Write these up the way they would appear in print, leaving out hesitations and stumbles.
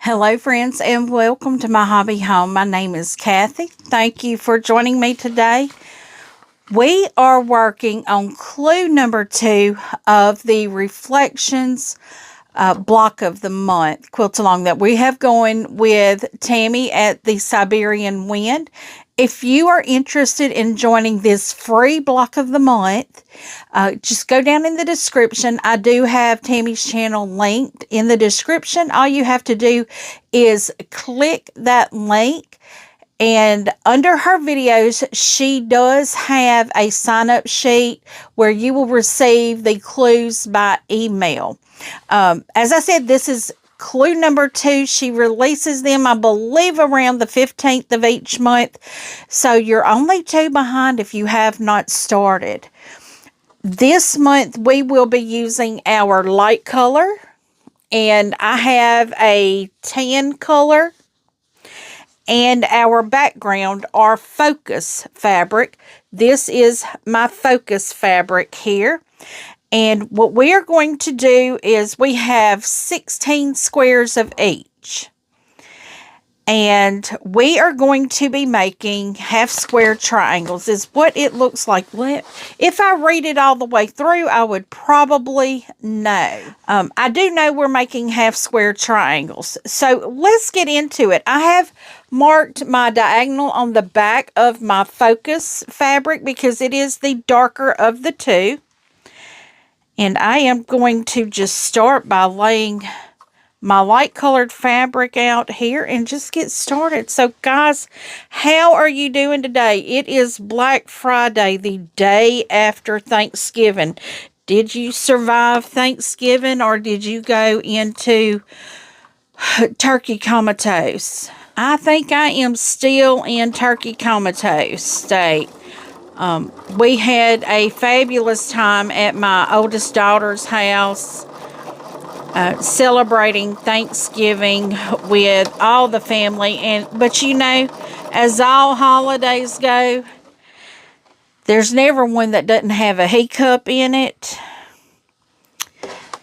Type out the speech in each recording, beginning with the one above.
Hello, friends, and welcome to my hobby home. My name is Cathy. Thank you for joining me today. We are working on clue number 2 of the Reflections block of the month quilt along that we have going with Tammy at the Siberian Wind. If you are interested in joining this free block of the month, just go down in the description. I do have Tammy's channel linked in the description. All you have to do is click that link, and under her videos, she does have a sign-up sheet where you will receive the clues by email. As I said, this is clue number 2. She releases them, I believe, around the 15th of each month. So you're only 2 behind if you have not started. This month, we will be using our light color. And I have a tan color. And our background, our focus fabric. This is my focus fabric here. And what we are going to do is we have 16 squares of each. And we are going to be making half square triangles is what it looks like. If I read it all the way through, I would probably know. I do know we're making half square triangles. So let's get into it. I have marked my diagonal on the back of my focus fabric because it is the darker of the two. And I am going to just start by laying my light colored fabric out here and just get started. So guys, how are you doing today? It is Black Friday, the day after Thanksgiving. Did you survive Thanksgiving or did you go into turkey comatose? I think I am still in turkey comatose state. We had a fabulous time at my oldest daughter's house, celebrating Thanksgiving with all the family. But you know, as all holidays go, there's never one that doesn't have a hiccup in it.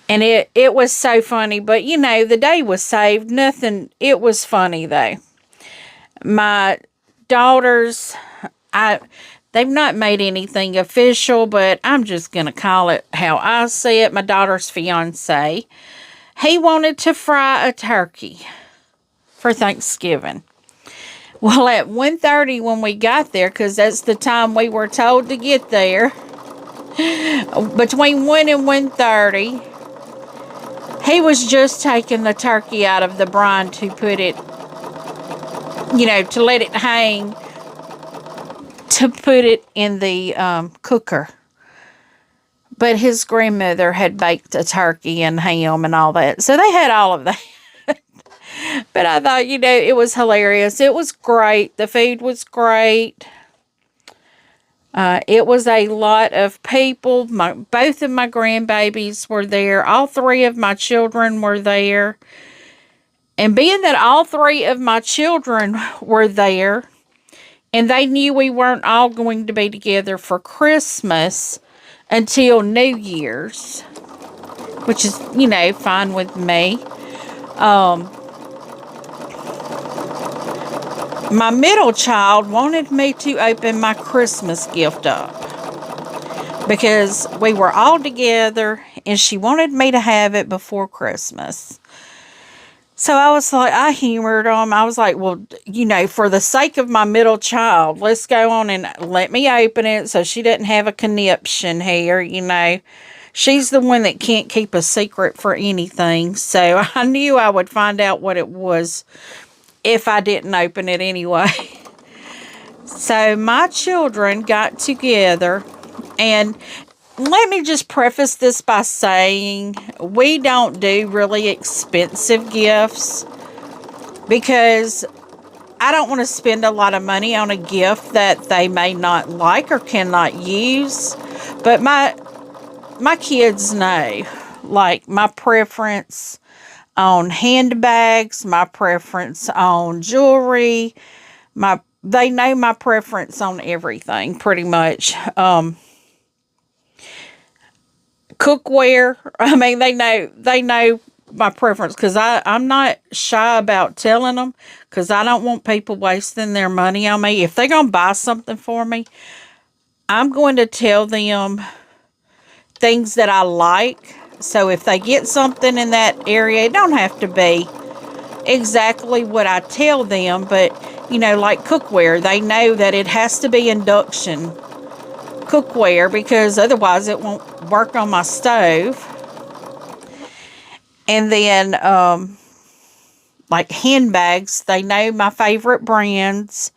And it was so funny. But you know, the day was saved. Nothing. It was funny though. My daughters, they've not made anything official, but I'm just going to call it how I see it. My daughter's fiance, he wanted to fry a turkey for Thanksgiving. Well, at 1:30 when we got there, because that's the time we were told to get there, between 1 and 1:30, he was just taking the turkey out of the brine to put it, you know, to let it hang, to put it in the cooker. But his grandmother had baked a turkey and ham and all that. So they had all of that. But I thought, you know, it was hilarious. It was great. The food was great. It was a lot of people. Both of my grandbabies were there. All 3 of my children were there. And being that all 3 of my children were there, and they knew we weren't all going to be together for Christmas until New Year's, which is, you know, fine with me. My middle child wanted me to open my Christmas gift up because we were all together and she wanted me to have it before Christmas. So I was like, I humored them. I was like, well, you know, for the sake of my middle child, let's go on and let me open it so she doesn't have a conniption here, you know. She's the one that can't keep a secret for anything. So I knew I would find out what it was if I didn't open it anyway. So my children got together, and let me just preface this by saying we don't do really expensive gifts because I don't want to spend a lot of money on a gift that they may not like or cannot use. But my kids know, like, my preference on handbags, my preference on jewelry, they know my preference on everything pretty much. Cookware, I mean, they know my preference, because I'm not shy about telling them, because I don't want people wasting their money on me. If they're going to buy something for me, I'm going to tell them things that I like. So if they get something in that area, it don't have to be exactly what I tell them, but, you know, like cookware, they know that it has to be induction cookware, because otherwise it won't work on my stove. And then, like handbags, they know my favorite brands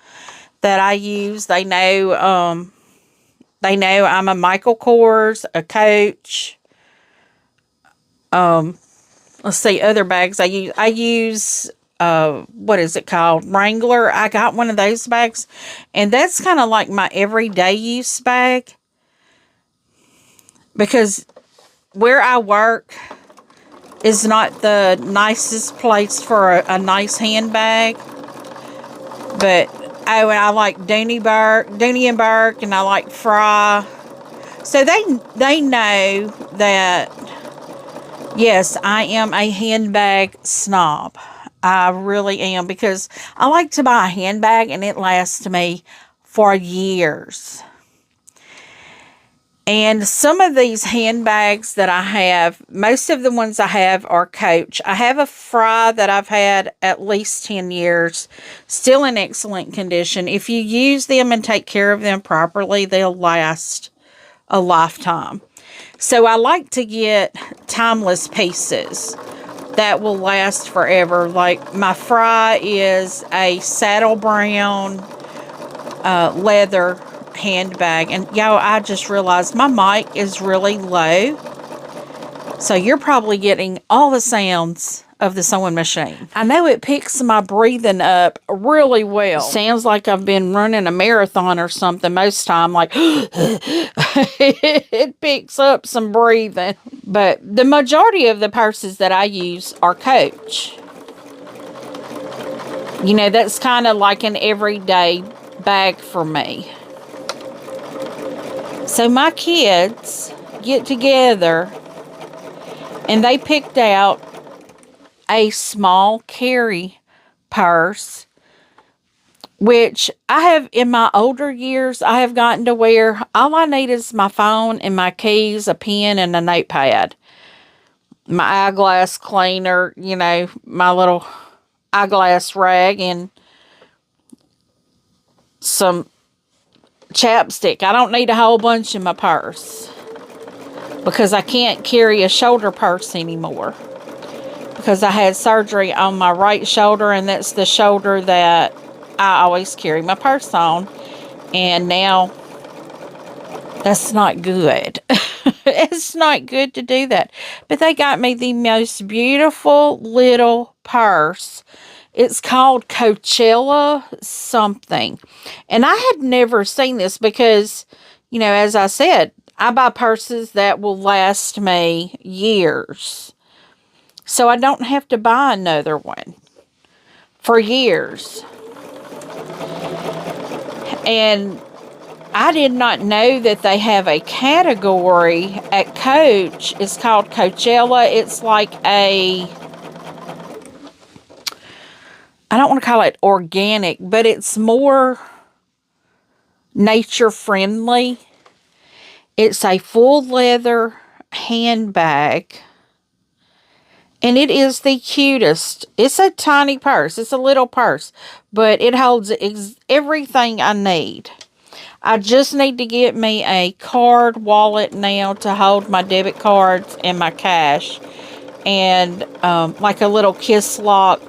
that I use. They know I'm a Michael Kors, a Coach. Let's see, other bags I use, what is it called? Wrangler. I got one of those bags, and that's kind of like my everyday use bag, because where I work is not the nicest place for a nice handbag. But I like Dooney and Burke, and I like Fry. So they know that, yes, I am a handbag snob. I really am, because I like to buy a handbag and it lasts me for years. And some of these handbags that I have, most of the ones I have are Coach. I have a Fry that I've had at least 10 years, still in excellent condition. If you use them and take care of them properly, they'll last a lifetime. So I like to get timeless pieces that will last forever. Like my Fry is a saddle brown leather handbag. And y'all, I just realized my mic is really low, so you're probably getting all the sounds of the sewing machine. I know it picks my breathing up really well. Sounds like I've been running a marathon or something most time, like it picks up some breathing. But the majority of the purses that I use are Coach. You know, that's kind of like an everyday bag for me. So my kids get together and they picked out a small carry purse, which I have, in my older years, I have gotten to where all I need is my phone and my keys, a pen, and a notepad. My eyeglass cleaner, you know, my little eyeglass rag, and some chapstick. I don't need a whole bunch in my purse, because I can't carry a shoulder purse anymore, because I had surgery on my right shoulder, and that's the shoulder that I always carry my purse on, and now that's not good. It's not good to do that. But they got me the most beautiful little purse. It's called Coachella something. And I had never seen this because, you know, as I said, I buy purses that will last me years. So I don't have to buy another one for years. And I did not know that they have a category at Coach. It's called Coachella. It's like a, I don't want to call it organic, but it's more nature friendly. It's a full leather handbag. And it is the cutest. It's a tiny purse. It's a little purse. But it holds everything I need. I just need to get me a card wallet now to hold my debit cards and my cash. And like a little kiss lock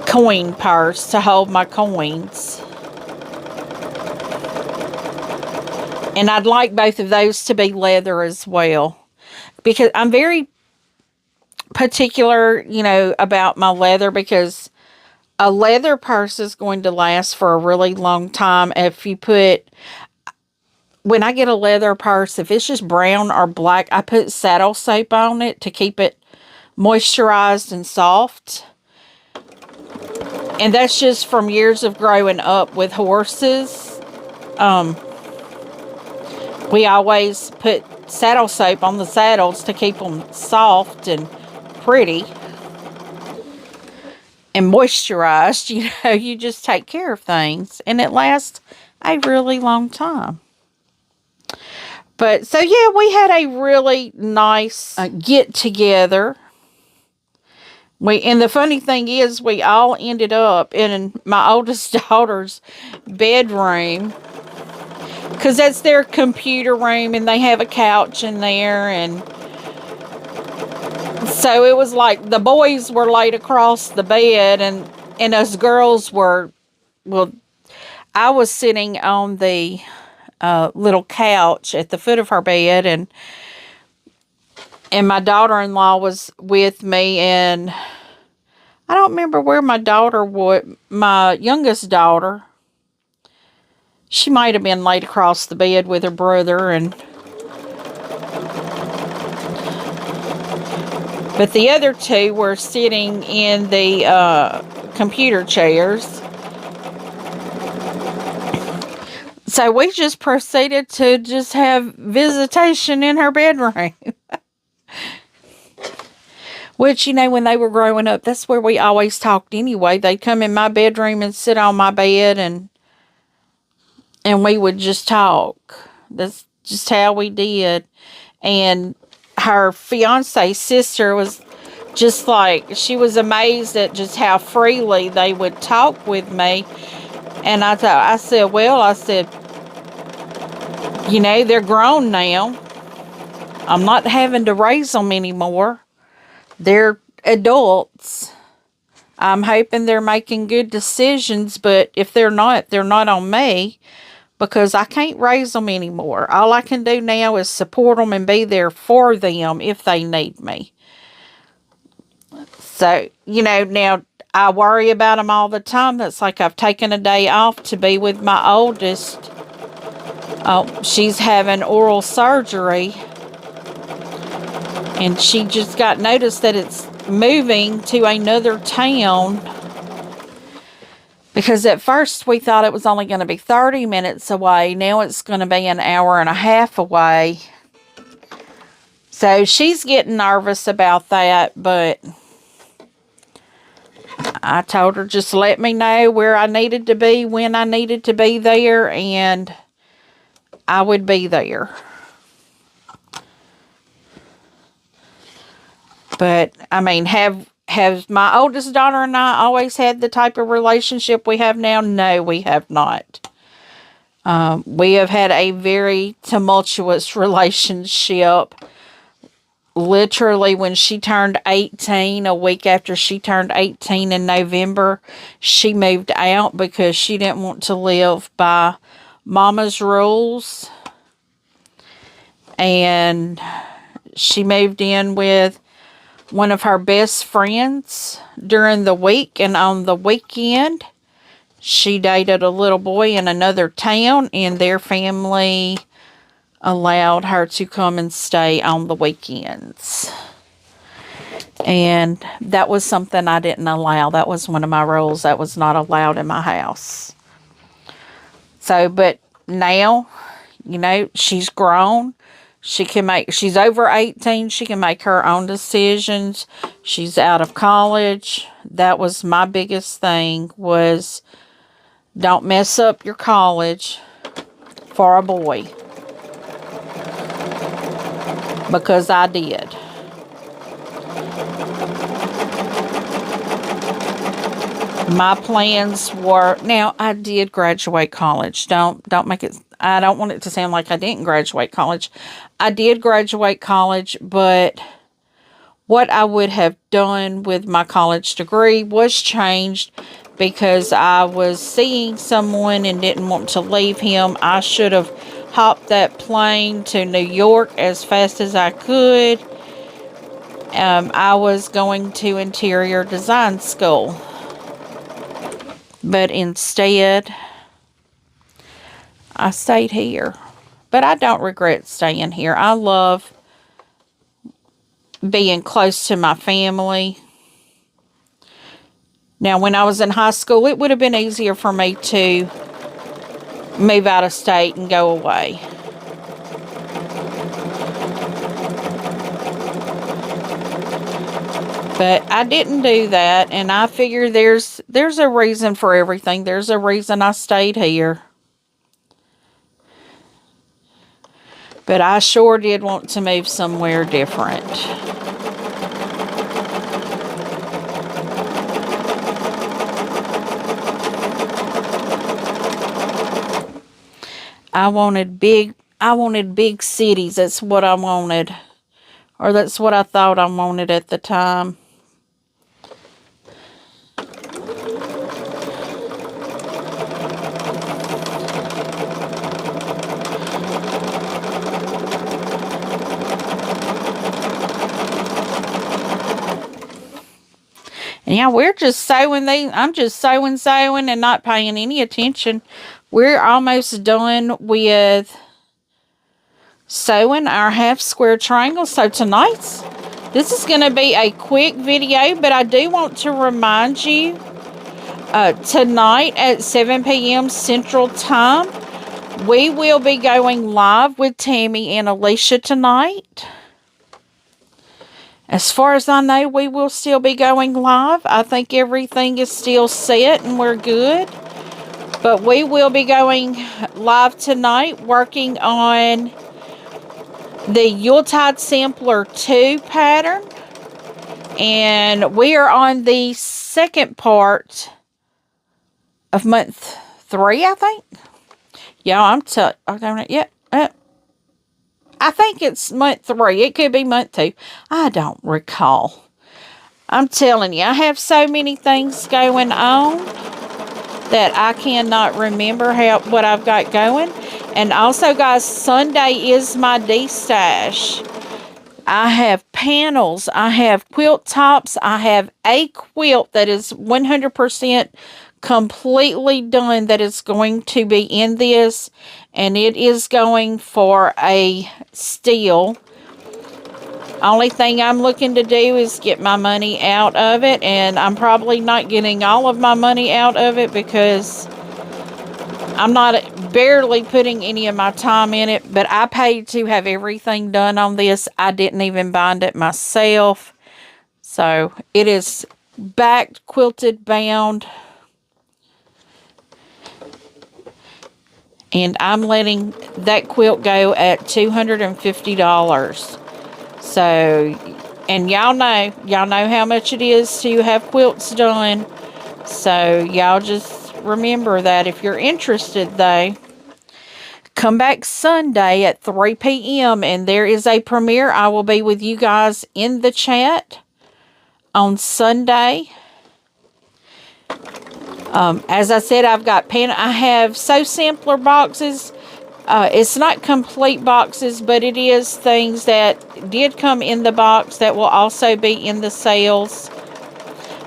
coin purse to hold my coins. And I'd like both of those to be leather as well, because I'm very particular, you know, about my leather, because a leather purse is going to last for a really long time. If you put, when I get a leather purse, if it's just brown or black, I put saddle soap on it to keep it moisturized and soft. And that's just from years of growing up with horses. We always put saddle soap on the saddles to keep them soft and pretty and moisturized. You know, you just take care of things, and it lasts a really long time. But so yeah, we had a really nice get together. And the funny thing is, we all ended up in my oldest daughter's bedroom, because that's their computer room, and they have a couch in there. And so it was like the boys were laid across the bed, and us girls were, well, I was sitting on the little couch at the foot of her bed, and my daughter-in-law was with me, and I don't remember where my youngest daughter, she might have been laid across the bed with her brother, but the other two were sitting in the computer chairs. So we just proceeded to just have visitation in her bedroom. Which, you know, when they were growing up, that's where we always talked anyway. They'd come in my bedroom and sit on my bed, and we would just talk. That's just how we did. And her fiance's sister was just like, she was amazed at just how freely they would talk with me. And I said, you know, they're grown now. I'm not having to raise them anymore. They're adults. I'm hoping they're making good decisions, but if they're not on me, because I can't raise them anymore. All I can do now is support them and be there for them if they need me. So, you know, now I worry about them all the time. That's like I've taken a day off to be with my oldest. Oh, she's having oral surgery. And she just got notice that it's moving to another town. Because at first we thought it was only going to be 30 minutes away. Now it's going to be an hour and a half away. So she's getting nervous about that. But I told her, just let me know where I needed to be, when I needed to be there. And I would be there. But, I mean, have my oldest daughter and I always had the type of relationship we have now? No, we have not. We have had a very tumultuous relationship. Literally, when she turned 18, a week after she turned 18 in November, she moved out because she didn't want to live by Mama's rules. And she moved in with one of her best friends during the week, and on the weekend she dated a little boy in another town, and their family allowed her to come and stay on the weekends. And that was something I didn't allow. That was one of my rules. That was not allowed in my house. So, but now, you know, she's grown. She's over 18. She can make her own decisions. She's out of college. That was my biggest thing, was don't mess up your college for a boy. Because I did. My plans were, now I did graduate college. Don't make it, I don't want it to sound like I didn't graduate college. I did graduate college, but what I would have done with my college degree was changed because I was seeing someone and didn't want to leave him. I should have hopped that plane to New York as fast as I could. I was going to interior design school. But instead, I stayed here. But I don't regret staying here. I love being close to my family. Now, when I was in high school, it would have been easier for me to move out of state and go away. But I didn't do that, and I figure there's a reason for everything. There's a reason I stayed here. But I sure did want to move somewhere different. I wanted big cities. That's what I wanted. Or that's what I thought I wanted at the time. And yeah, we're just sewing these. I'm just sewing and not paying any attention. We're almost done with sewing our half square triangle. So this is going to be a quick video, but I do want to remind you, tonight at 7 p.m. Central Time, we will be going live with Tammy and Alicia tonight. As far as I know, we will still be going live. I think everything is still set and we're good. But we will be going live tonight, working on the Yuletide Sampler 2 pattern. And we are on the second part of month 3, I think. Yeah, I don't know. Yeah. I think it's month 3. It could be month 2. I don't recall. I'm telling you, I have so many things going on that I cannot remember what I've got going. And also, guys, Sunday is my D-stash. I have panels. I have quilt tops. I have a quilt that is 100% completely done that is going to be in this, and it is going for a steal. Only thing I'm looking to do is get my money out of it, and I'm probably not getting all of my money out of it because I'm barely putting any of my time in it, but I paid to have everything done on this. I didn't even bind it myself. So it is backed, quilted, bound. And I'm letting that quilt go at $250. So, and y'all know how much it is to have quilts done. So y'all just remember that. If you're interested, though, come back Sunday at 3 p.m. and there is a premiere. I will be with you guys in the chat on Sunday. As I said, I have sew sampler boxes. It's not complete boxes, but it is things that did come in the box that will also be in the sales.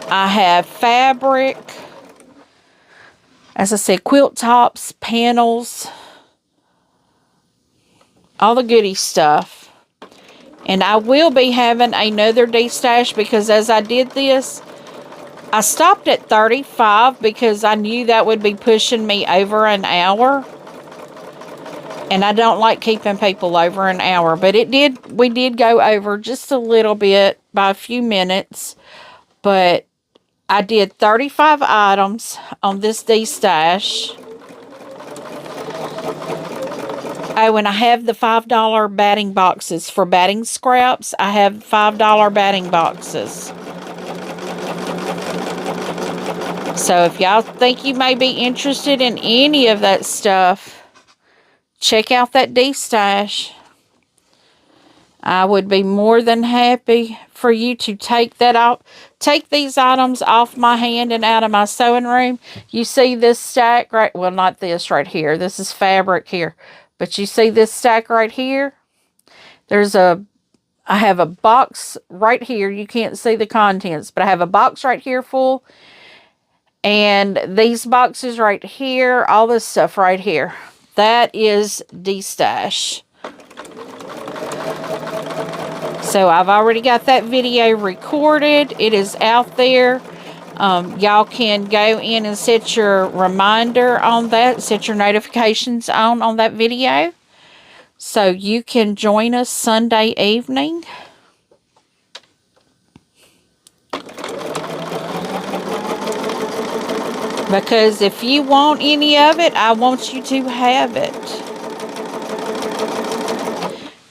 I have fabric. As I said, quilt tops, panels, all the goodie stuff. And I will be having another D-stash because as I did this, I stopped at 35 because I knew that would be pushing me over an hour. And I don't like keeping people over an hour. But we did go over just a little bit by a few minutes. But I did 35 items on this D-stash. Oh, and I have the $5 batting boxes for batting scraps. I have $5 batting boxes. So if y'all think you may be interested in any of that stuff, check out that D-stash. I would be more than happy for you to take these items off my hand and out of my sewing room. You see this stack right, well, not this right here. This is fabric here. But you see this stack right here? I have a box right here. You can't see the contents, but I have a box right here full. And these boxes right here, all this stuff right here, that is D-stash. So I've already got that video recorded. It is out there. Y'all can go in and set your reminder on that, set your notifications on that video. So you can join us Sunday evening. Because if you want any of it, I want you to have it.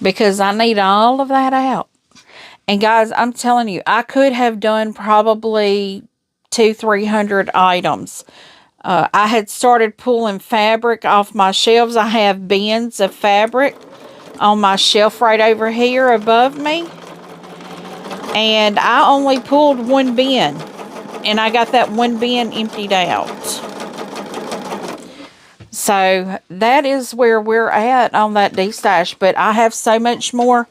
Because I need all of that out. And guys, I'm telling you, I could have done probably 200-300 items. I had started pulling fabric off my shelves. I have bins of fabric on my shelf right over here above me. And I only pulled one bin. And I got that one bin emptied out. So that is where we're at on that destash. But I have so much more.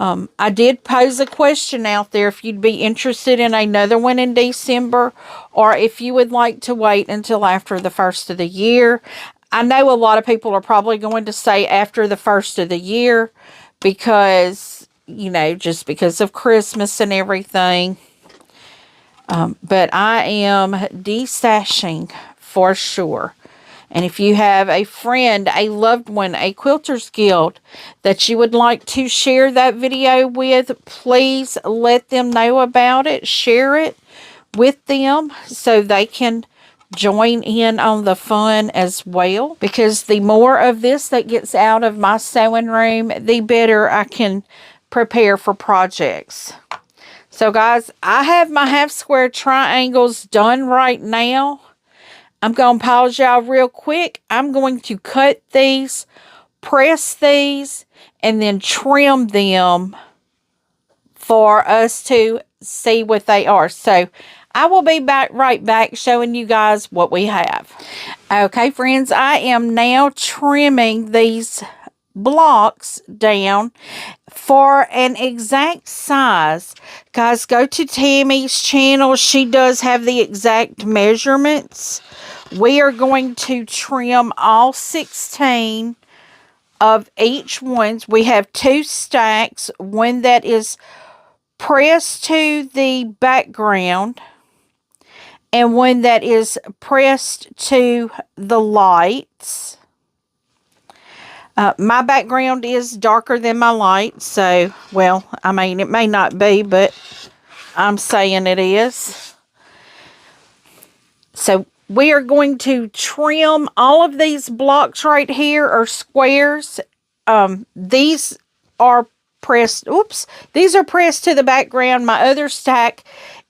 I did pose a question out there if you'd be interested in another one in December, or if you would like to wait until after the first of the year. I know a lot of people are probably going to say after the first of the year because, you know, just because of Christmas and everything. But I am destashing for sure. And if you have a friend, a loved one, a Quilters Guild that you would like to share that video with, please let them know about it. Share it with them so they can join in on the fun as well. Because the more of this that gets out of my sewing room, the better I can prepare for projects. So guys, I have my half square triangles done right now. I'm going to pause y'all real quick. I'm going to cut these, press these, and then trim them for us to see what they are. So I will be right back showing you guys what we have. Okay, friends, I am now trimming these blocks down for an exact size. Guys, go to Tammy's channel. She does have the exact measurements. We are going to trim all 16 of each one. We have 2 stacks, one that is pressed to the background and one that is pressed to the lights. My background is darker than my light, so, well, I mean, it may not be, but I'm saying it is. So we are going to trim all of these blocks right here are squares. These are pressed, these are pressed to the background. My other stack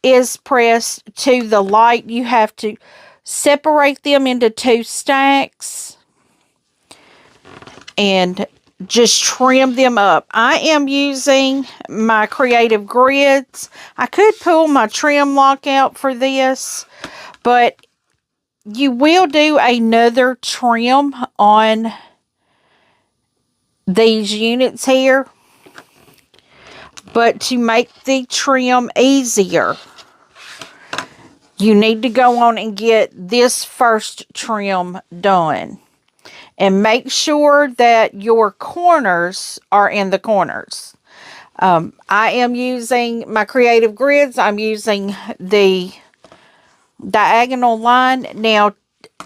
is pressed to the light. You have to separate them into 2 stacks and just trim them up. I am using my Creative Grids. I could pull my trim lock out for this, but you will do another trim on these units here. But to make the trim easier, you need to go on and get this first trim done. And make sure that your corners are in the corners. I am using my Creative Grids. I'm using the diagonal line. Now,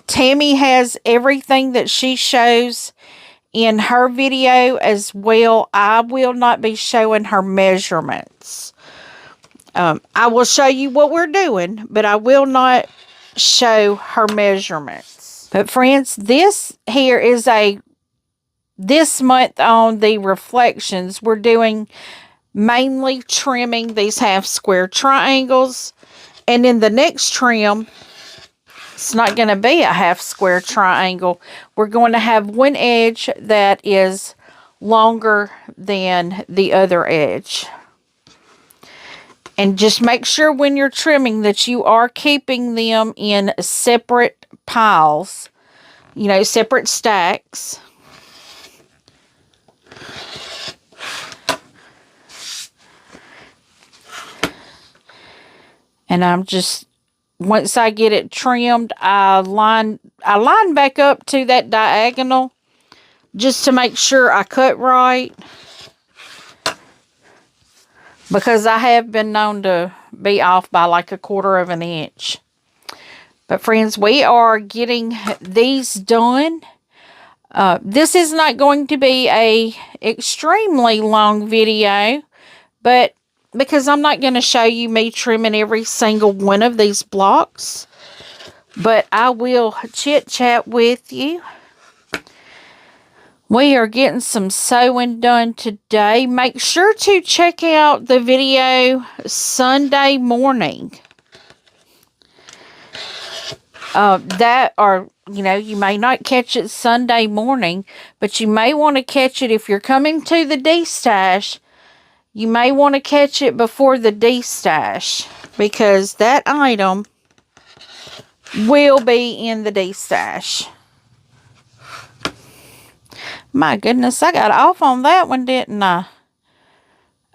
Tammy has everything that she shows in her video as well. I will not be showing her measurements. I will show you what we're doing, but I will not show her measurements. But friends, this here is this month on the reflections, we're doing mainly trimming these half square triangles. And in the next trim, it's not going to be a half square triangle. We're going to have one edge that is longer than the other edge. And just make sure when you're trimming that you are keeping them in separate piles, you know, separate stacks. And I'm just, once I get it trimmed, I line back up to that diagonal just to make sure I cut right. Because I have been known to be off by like 1/4 of an inch. But friends, we are getting these done. This is not going to be a extremely long video. But because I'm not going to show you me trimming every single one of these blocks. But I will chit-chat with you. We are getting some sewing done today. Make sure to check out the video Sunday morning. You may not catch it Sunday morning, but you may want to catch it if you're coming to the D-Stash. You may want to catch it before the D-Stash, because that item will be in the D-Stash. My goodness, I got off on that one, didn't I?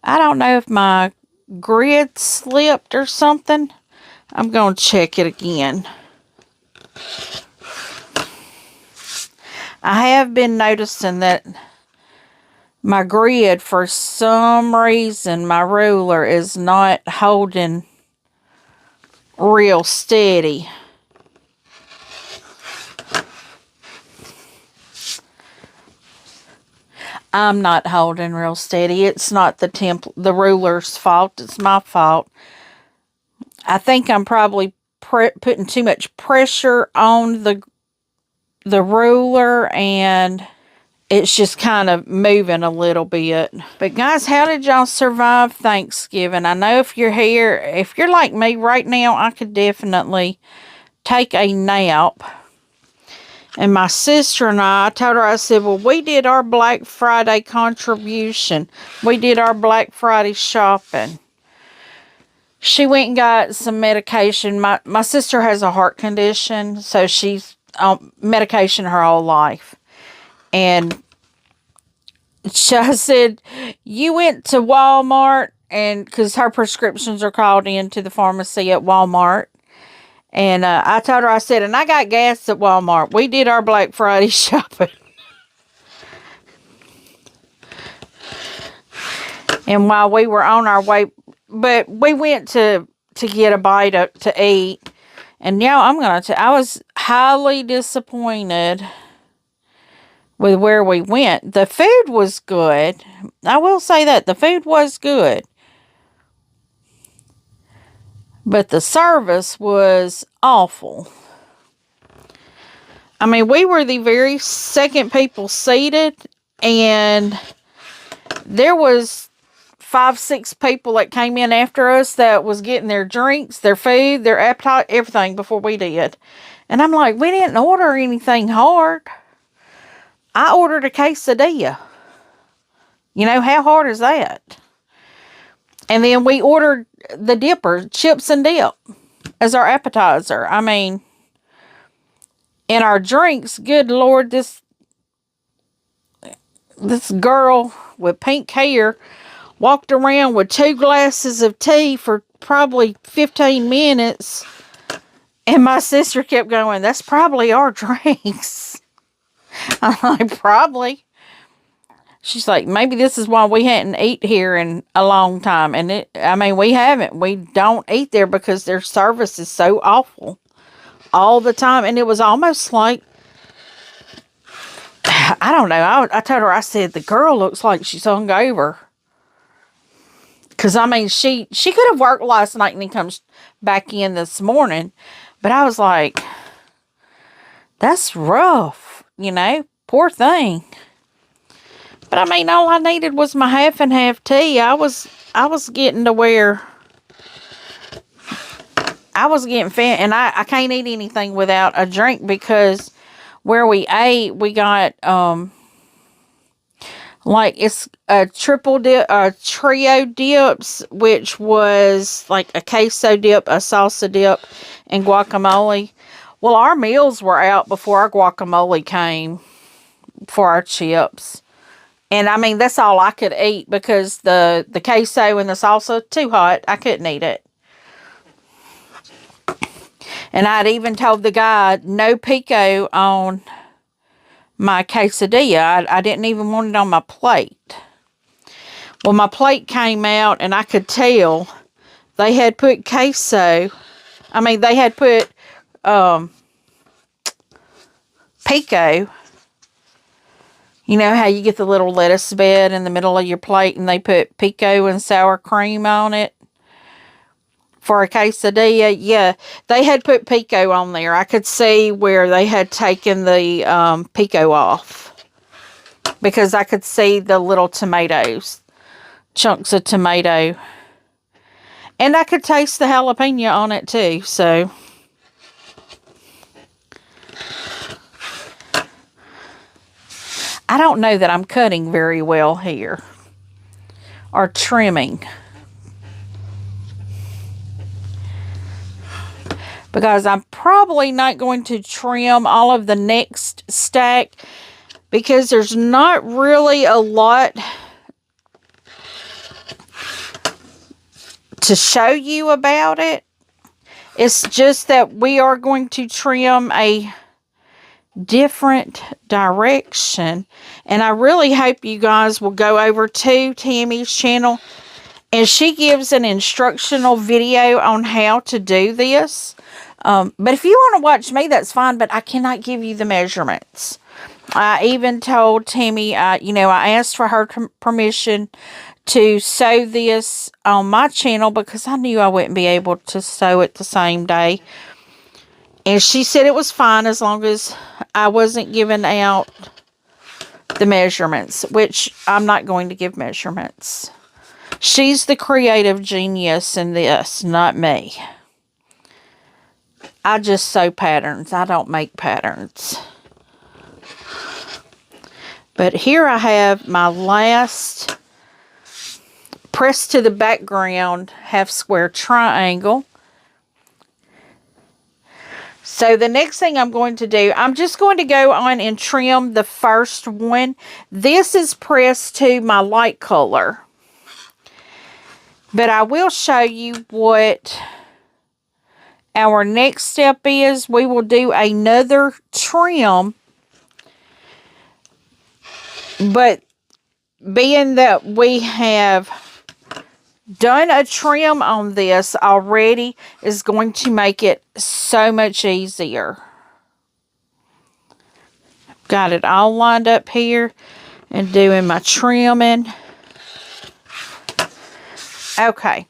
I don't know if my grid slipped or something. I'm going to check it again. I have been noticing that my grid, for some reason, my ruler is not holding real steady. I'm not holding real steady. It's not the ruler's fault. It's my fault. I think I'm probably putting too much pressure on the ruler, and it's just kind of moving a little bit. But guys, how did y'all survive Thanksgiving? I know if you're here, if you're like me right now, I could definitely take a nap. And my sister and I told her, I said, well, we did our Black Friday contribution. We did our Black Friday shopping. She went and got some medication. My sister has a heart condition, so she's on medication her whole life. And I said, you went to Walmart, and because her prescriptions are called into the pharmacy at Walmart. And I told her, I said, and I got gas at Walmart. We did our Black Friday shopping. And while we were on our way, but we went to get a bite to eat. And now I was highly disappointed with where we went. The food was good. I will say that. The food was good. But the service was awful. I mean, we were the very second people seated, and there was 5, 6 people that came in after us that was getting their drinks, their food, their appetite, everything before we did. And I'm like, we didn't order anything hard. I ordered a quesadilla. You know, how hard is that? And then we ordered the dipper, chips and dip, as our appetizer. I mean, and our drinks, good Lord, this girl with pink hair walked around with 2 glasses of tea for probably 15 minutes. And my sister kept going, that's probably our drinks. I'm like, probably. She's like, maybe this is why we hadn't eaten here in a long time. And we haven't. We don't eat there because their service is so awful all the time. And it was almost like, I don't know. I told her, I said, the girl looks like she's hungover. Because, I mean, she could have worked last night and then comes back in this morning. But I was like, that's rough, you know, poor thing. But I mean, all I needed was my half and half tea. I was getting to where I was getting fat, and I can't eat anything without a drink, because where we ate, we got like it's a trio dips, which was like a queso dip, a salsa dip, and guacamole. Well, our meals were out before our guacamole came for our chips. And I mean, that's all I could eat, because the queso and the salsa, too hot. I couldn't eat it. And I'd even told the guy, no pico on my quesadilla. I didn't even want it on my plate. Well, my plate came out, and I could tell they had put queso. I mean, they had put pico. You know how you get the little lettuce bed in the middle of your plate, and they put pico and sour cream on it for a quesadilla. Yeah, they had put pico on there. I could see where they had taken the pico off, because I could see the little tomatoes, chunks of tomato. And I could taste the jalapeno on it too, so. I don't know that I'm cutting very well here, or trimming, because I'm probably not going to trim all of the next stack, because there's not really a lot to show you about it. It's just that we are going to trim a different direction, and I really hope you guys will go over to Tammy's channel, and she gives an instructional video on how to do this. But if you want to watch me, that's fine, but I cannot give you the measurements. I even told Tammy, I asked for her permission to sew this on my channel, because I knew I wouldn't be able to sew it the same day. And she said it was fine as long as I wasn't giving out the measurements, which I'm not going to give measurements. She's the creative genius in this, not me. I just sew patterns. I don't make patterns. But here I have my last pressed to the background half square triangle. So the next thing I'm going to do, I'm just going to go on and trim the first one. This is pressed to my light color. But I will show you what our next step is. We will do another trim. But being that we have done a trim on this already is going to make it so much easier. Got it all lined up here and doing my trimming. Okay.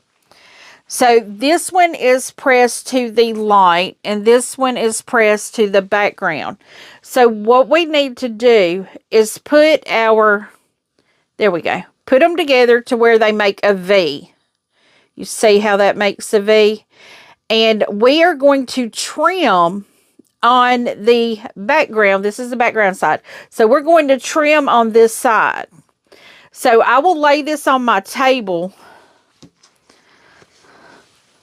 So this one is pressed to the light, and this one is pressed to the background. So what we need to do is put our, there we go, put them together to where they make a V. You see how that makes a V? And we are going to trim on the background. This is the background side. So we're going to trim on this side. So I will lay this on my table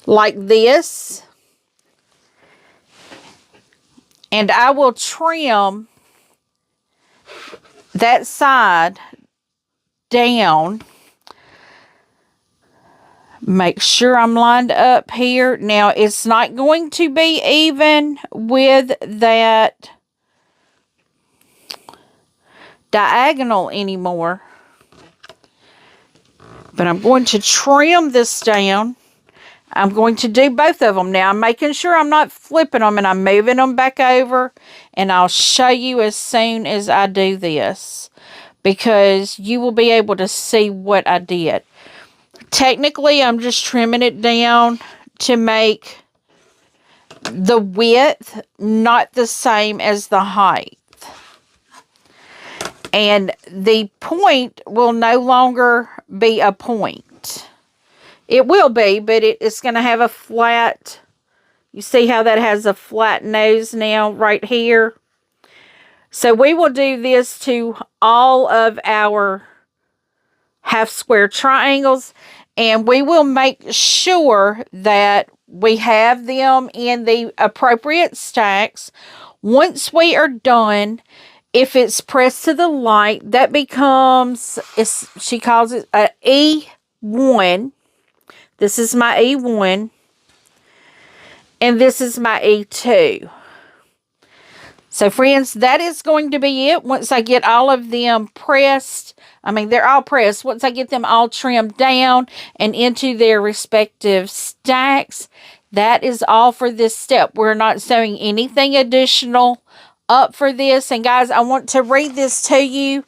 like this, and I will trim that side down. Make sure I'm lined up here. Now, it's not going to be even with that diagonal anymore, but I'm going to trim this down. I'm going to do both of them. Now, I'm making sure I'm not flipping them, and I'm moving them back over, and I'll show you as soon as I do this, because you will be able to see what I did. Technically, I'm just trimming it down to make the width not the same as the height. And the point will no longer be a point. It will be, but it's going to have a flat, you see how that has a flat nose now right here? So we will do this to all of our half square triangles, and we will make sure that we have them in the appropriate stacks. Once we are done, if it's pressed to the light, that becomes, she calls it a E1. This is my E1, and this is my E2. So, friends, that is going to be it. Once I get all of them pressed, I mean, they're all pressed. Once I get them all trimmed down and into their respective stacks, that is all for this step. We're not sewing anything additional up for this. And guys, I want to read this to you.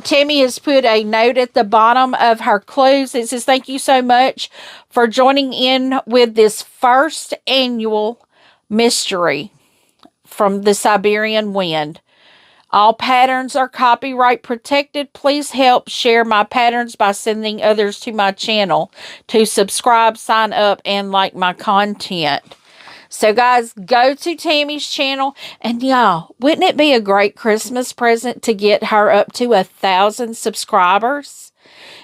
Tammy has put a note at the bottom of her clues. It says, thank you so much for joining in with this first annual mystery from the Siberian Wind. All patterns are copyright protected. Please help share my patterns by sending others to my channel to subscribe, sign up, and like my content. So, guys, go to Tammy's channel. And, y'all, wouldn't it be a great Christmas present to get her up to 1,000 subscribers?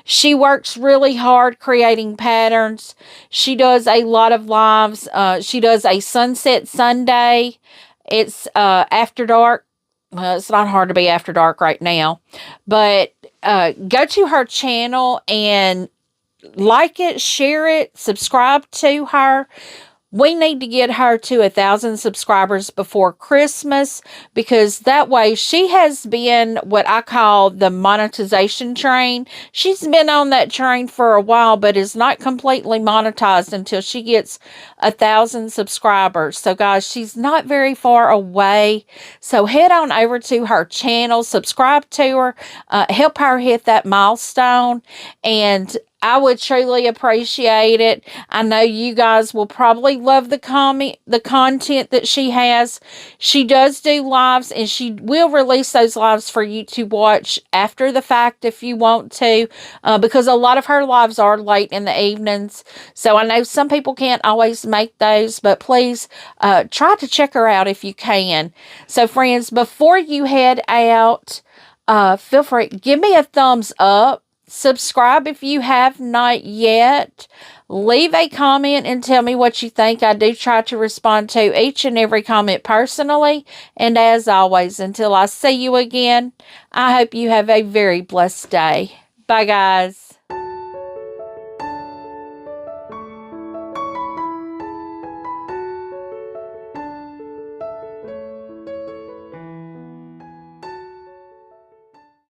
She works really hard creating patterns. She does a lot of lives. She does a Sunset Sunday. It's after dark. Well, it's not hard to be after dark right now. But go to her channel and like it, share it, subscribe to her. We need to get her to 1,000 subscribers before Christmas, because that way she has been what I call the monetization train. She's been on that train for a while, but is not completely monetized until she gets 1,000 subscribers. So guys, she's not very far away. So head on over to her channel, subscribe to her, help her hit that milestone, and I would truly appreciate it. I know you guys will probably love the content that she has. She does do lives, and she will release those lives for you to watch after the fact if you want to, because a lot of her lives are late in the evenings. So I know some people can't always make those, but please try to check her out if you can. So friends, before you head out, feel free, give me a thumbs up. Subscribe if you have not yet. Leave a comment and tell me what you think. I do try to respond to each and every comment personally. And as always, until I see you again, I hope you have a very blessed day. Bye, guys.